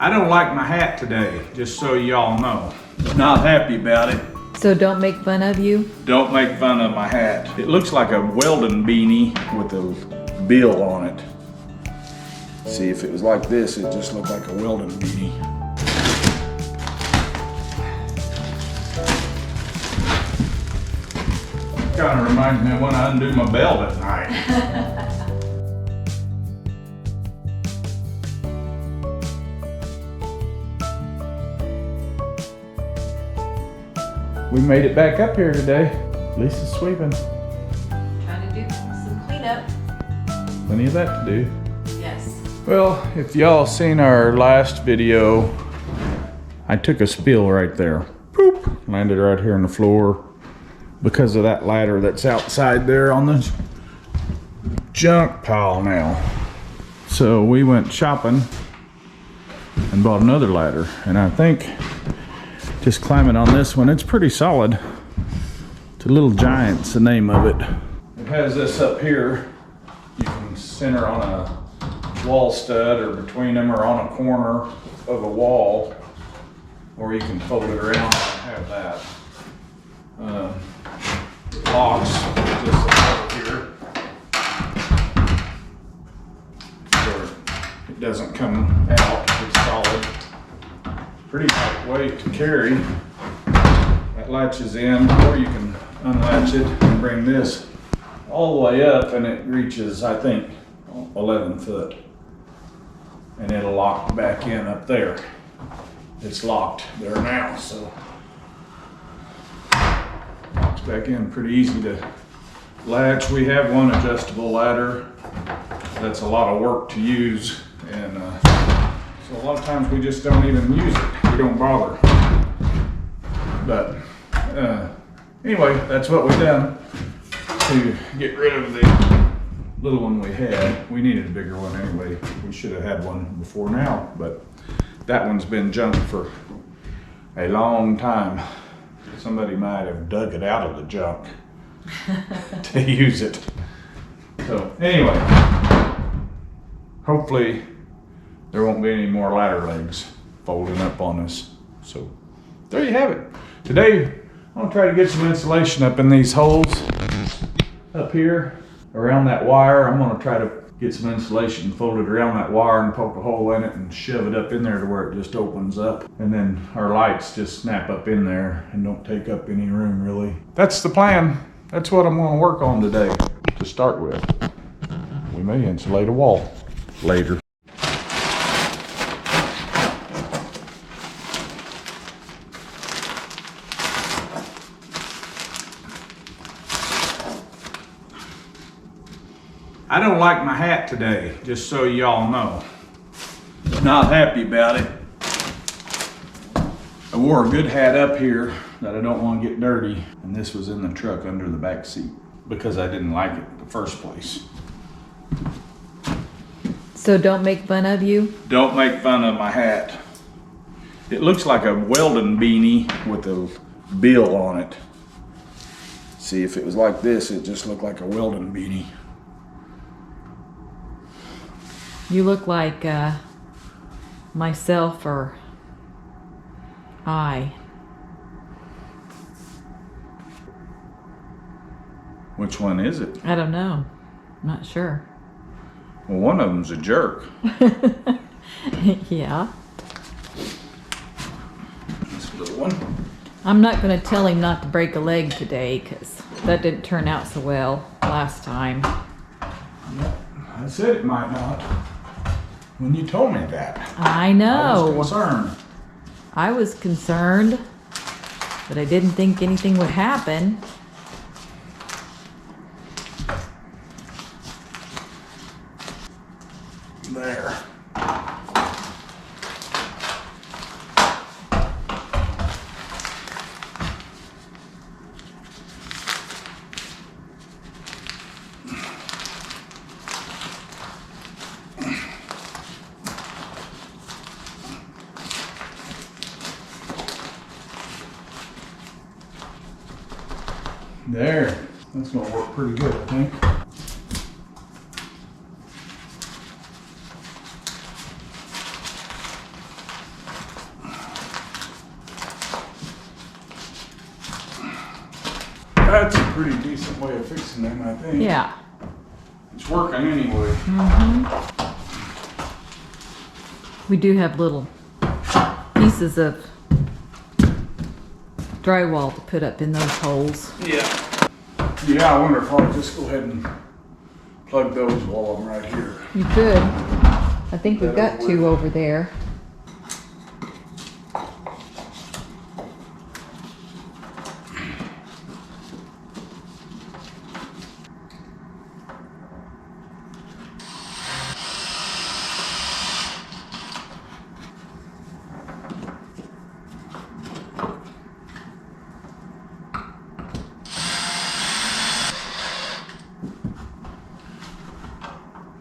I don't like my hat today, just so y'all know. Not happy about it. So don't make fun of you? Don't make fun of my hat. It looks like a welding beanie with a bill on it. See, if it was like this, it just looked like a welding beanie. Kind of reminds me of when I undo my belt at night. We made it back up here today. Lisa's sweeping. Trying to do some cleanup. Plenty of that to do. Yes. Well, if y'all seen our last video, I took a spill right there. Boop! Landed right here on the floor because of that ladder that's outside there on the junk pile now. So we went shopping and bought another ladder, and I think just climbing on this one, it's pretty solid. It's a Little Giant's the name of it. It has this up here. You can center on a wall stud or between them or on a corner of a wall, or you can fold it around and have that. It locks just over here, so it doesn't come out. It's solid. Pretty lightweight to carry. That latches in, or you can unlatch it and bring this all the way up, and it reaches, I think, 11 foot. And it'll lock back in up there. It's locked there now, so locks back in pretty easy to latch. We have one adjustable ladder. That's a lot of work to use, and so a lot of times we just don't even use it. We don't bother. But anyway, that's what we've done to get rid of the little one we had. We needed a bigger one anyway. We should have had one before now, but that one's been junk for a long time. Somebody might have dug it out of the junk to use it. So anyway, hopefully there won't be any more ladder legs folding up on us. So there you have it. Today, I'm gonna try to get some insulation up in these holes up here around that wire. I'm gonna try to get some insulation folded around that wire and poke a hole in it and shove it up in there to where it just opens up. And then our lights just snap up in there and don't take up any room really. That's the plan. That's what I'm gonna work on today to start with. We may insulate a wall later. I don't like my hat today, just so y'all know. Not happy about it. I wore a good hat up here that I don't want to get dirty, and this was in the truck under the back seat because I didn't like it in the first place. So don't make fun of you? Don't make fun of my hat. It looks like a welding beanie with a bill on it. See, if it was like this, it just looked like a welding beanie. You look like myself or I. Which one is it? I don't know. I'm not sure. Well, one of them's a jerk. Yeah. This little one. I'm not going to tell him not to break a leg today because that didn't turn out so well last time. I said it might not when you told me that. I know. I was concerned. I was concerned, but I didn't think anything would happen. There. There. That's gonna work pretty good, I think. That's a pretty decent way of fixing them, I think. Yeah. It's working anyway. We do have little pieces of drywall to put up in those holes. Yeah. Yeah, I wonder if I'll just go ahead and plug those while I'm right here. You could. I think we've got two over there.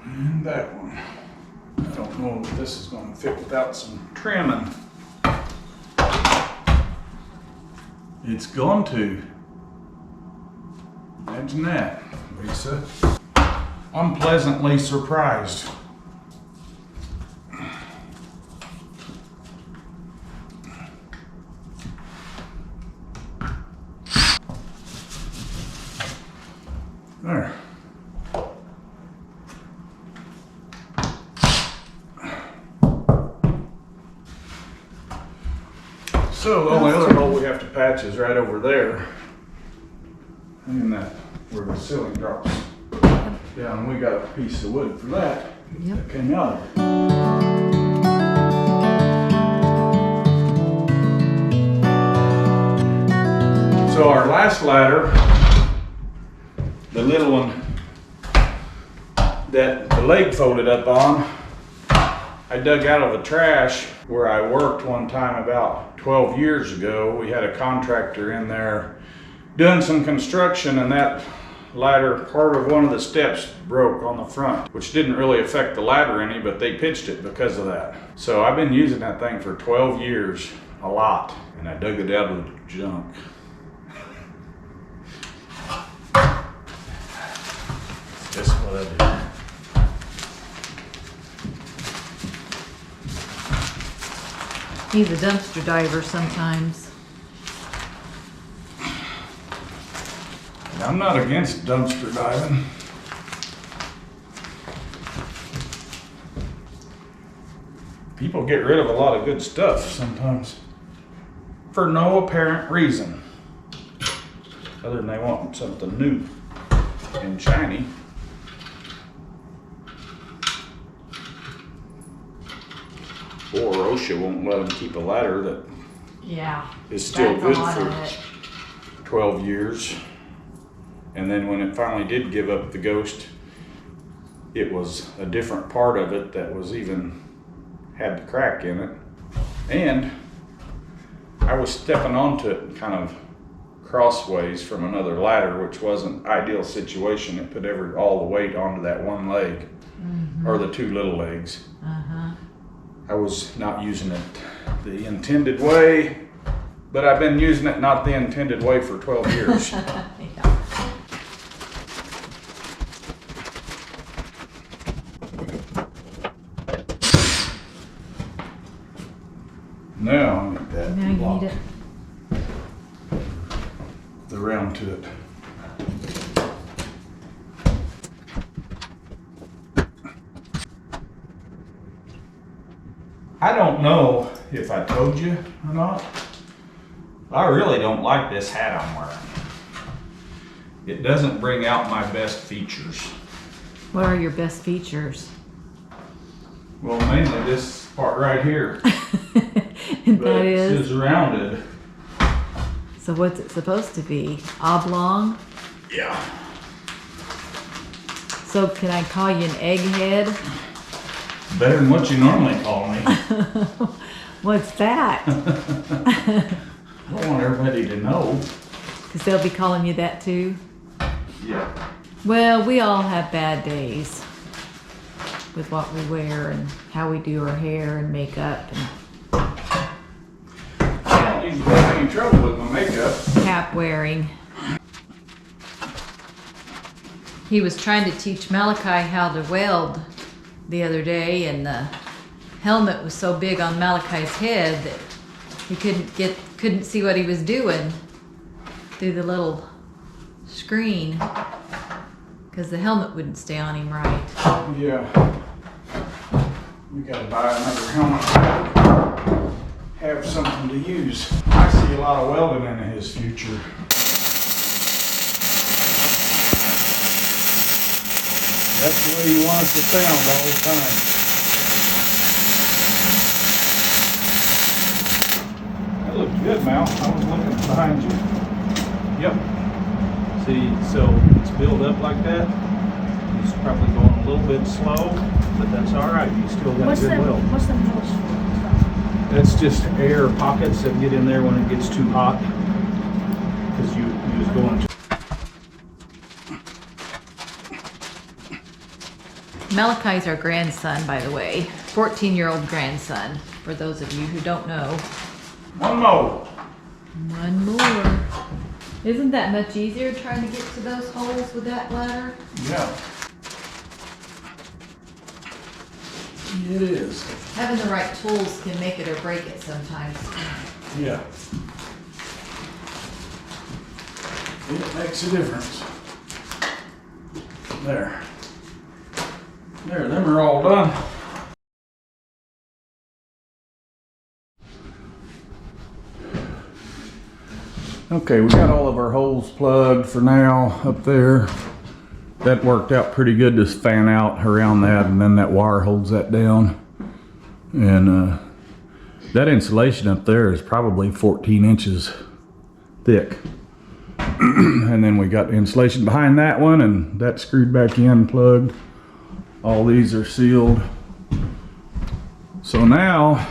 And that one. I don't know if this is going to fit without some trimming. It's going to. Imagine that, Lisa. I'm pleasantly surprised. There. So the only other hole we have to patch is right over there. And that where the ceiling drops down. We got a piece of wood for that. Yep. That came out of it. So our last ladder, the little one that the leg folded up on, I dug out of the trash where I worked one time about 12 years ago. We had a contractor in there doing some construction, and that ladder, part of one of the steps broke on the front, which didn't really affect the ladder any, but they pitched it because of that. So I've been using that thing for 12 years, a lot, and I dug it out of the junk. That's what I do. He's a dumpster diver sometimes. I'm not against dumpster diving. People get rid of a lot of good stuff sometimes for no apparent reason, other than they want something new and shiny. Or OSHA won't let them keep a ladder that is still good for 12 years. And then when it finally did give up the ghost, it was a different part of it that was even had the crack in it. And I was stepping onto it kind of crossways from another ladder, which wasn't an ideal situation. It put all the weight onto that one leg, or the two little legs. I was not using it the intended way, but I've been using it not the intended way for 12 years. Now I need that Now you block, need it. the round to it. I don't know if I told you or not. I really don't like this hat I'm wearing. It doesn't bring out my best features. What are your best features? Well, mainly this part right here. And But that it's is. just rounded. So what's it supposed to be? Oblong? Yeah. So can I call you an egghead? Better than what you normally call me. What's that? I don't want everybody to know. Because they'll be calling you that too. Yeah. Well, we all have bad days with what we wear and how we do our hair and makeup and I don't usually have any trouble with my makeup. cap wearing. He was trying to teach Malachi how to weld the other day, and the helmet was so big on Malachi's head that he couldn't see what he was doing through the little screen because the helmet wouldn't stay on him right. Yeah. We gotta buy another helmet. Have something to use. I see a lot of welding in his future. That's the way you want it to sound the whole time. That looks good, Mal. I was looking behind you. Yep. See, so it's built up like that. It's probably going a little bit slow, but that's all right. You still got good weld. What's the most? That's just air pockets that get in there when it gets too hot. Because you was going to. Malachi's our grandson, by the way. 14-year-old grandson, for those of you who don't know. One more. One more. Isn't that much easier trying to get to those holes with that ladder? Yeah. It is. Having the right tools can make it or break it sometimes. Yeah. It makes a difference. There. There, them are all done. Okay, we got all of our holes plugged for now up there. That worked out pretty good to fan out around that, and then that wire holds that down. And that insulation up there is probably 14 inches thick. And then we got the insulation behind that one, and that's screwed back in, plugged. All these are sealed. So now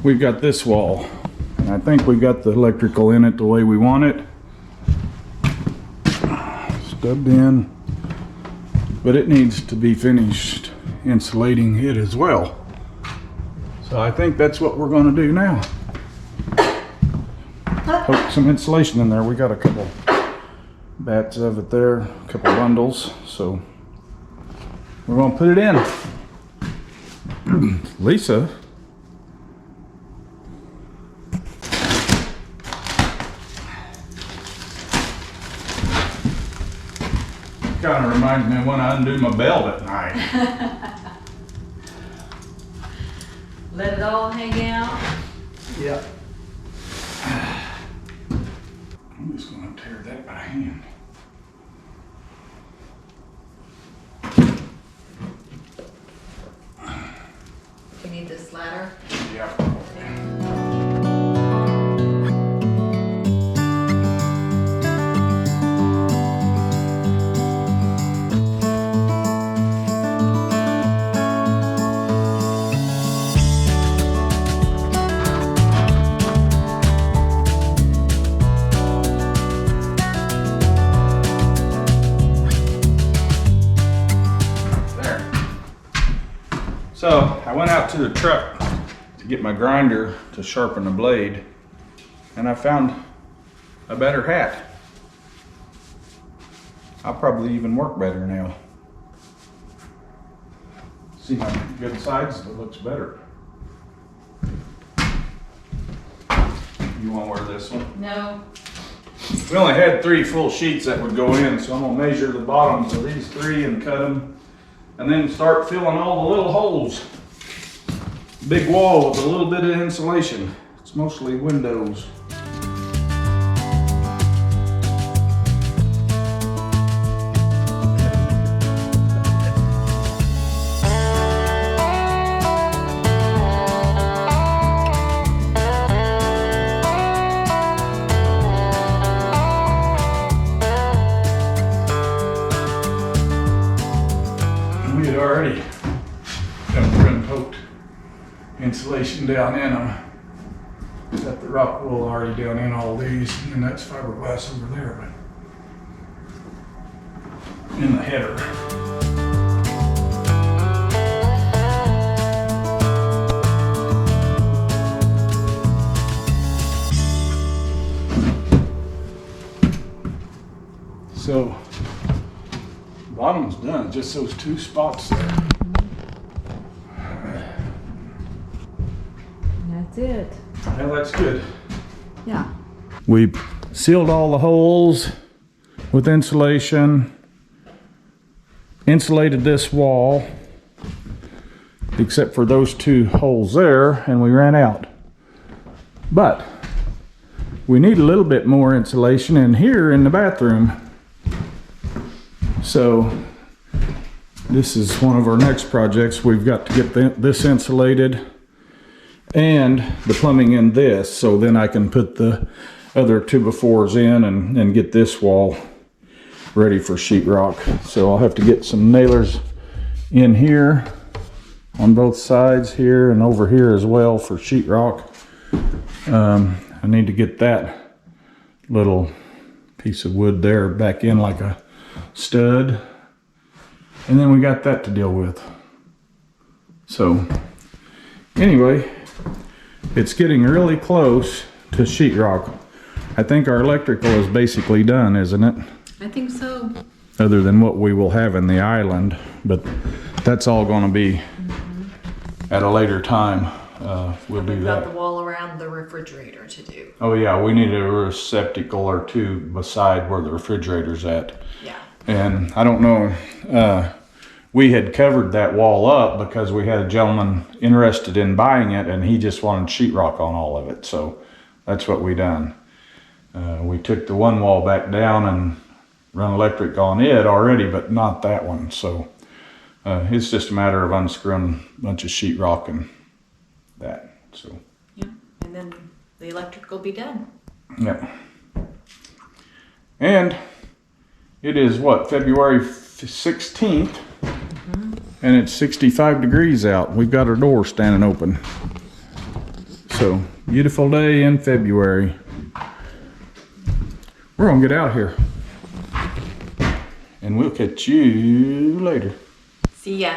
we've got this wall. And I think we got the electrical in it the way we want it. Stubbed in. But it needs to be finished insulating it as well. So I think that's what we're going to do now. Put some insulation in there. We got a couple bats of it there, a couple bundles. So we're going to put it in. Lisa. Kind of reminds me of when I undo my belt at night. Let it all hang out. Yep. I'm just going to tear that by hand. You need this ladder. Yep. So I went out to the truck to get my grinder to sharpen the blade, and I found a better hat. I'll probably even work better now. See my good sides, it looks better. You want to wear this one? No. We only had 3 full sheets that would go in, so I'm gonna measure the bottoms of these 3 and cut them. And then start filling all the little holes. Big wall with a little bit of insulation. It's mostly windows. We had already done trim poked insulation down in them. Got the rock wool already down in all these, and that's fiberglass over there, but in the header. So bottom's done, just those 2 spots there. That's it. Well, that's good. Yeah. We sealed all the holes, with insulation, insulated this wall, except for those 2 holes there, and we ran out. But we need a little bit more insulation in here in the bathroom. So this is one of our next projects. We've got to get this insulated and the plumbing in this, so then I can put the other 2x4s in and get this wall ready for sheetrock. So I'll have to get some nailers in here on both sides here and over here as well for sheetrock. I need to get that little piece of wood there back in like a stud, and then we got that to deal with. So anyway, it's getting really close to sheetrock. I think our electrical is basically done, isn't it? I think so. Other than what we will have in the island, but that's all going to be at a later time. We'll do We've that. got the wall around the refrigerator to do. Oh yeah, we need a receptacle or 2 beside where the refrigerator's at. Yeah. And I don't know, we had covered that wall up because we had a gentleman interested in buying it, and he just wanted sheetrock on all of it. So that's what we done. We took the one wall back down and run electric on it already, but not that one. So it's just a matter of unscrewing a bunch of sheetrock and that. So Yeah, and then the electric will be done. yeah. And it is what, February 16th, and it's 65 degrees out. We've got our door standing open. So beautiful day in February. We're gonna get out of here, and we'll catch you later. See ya.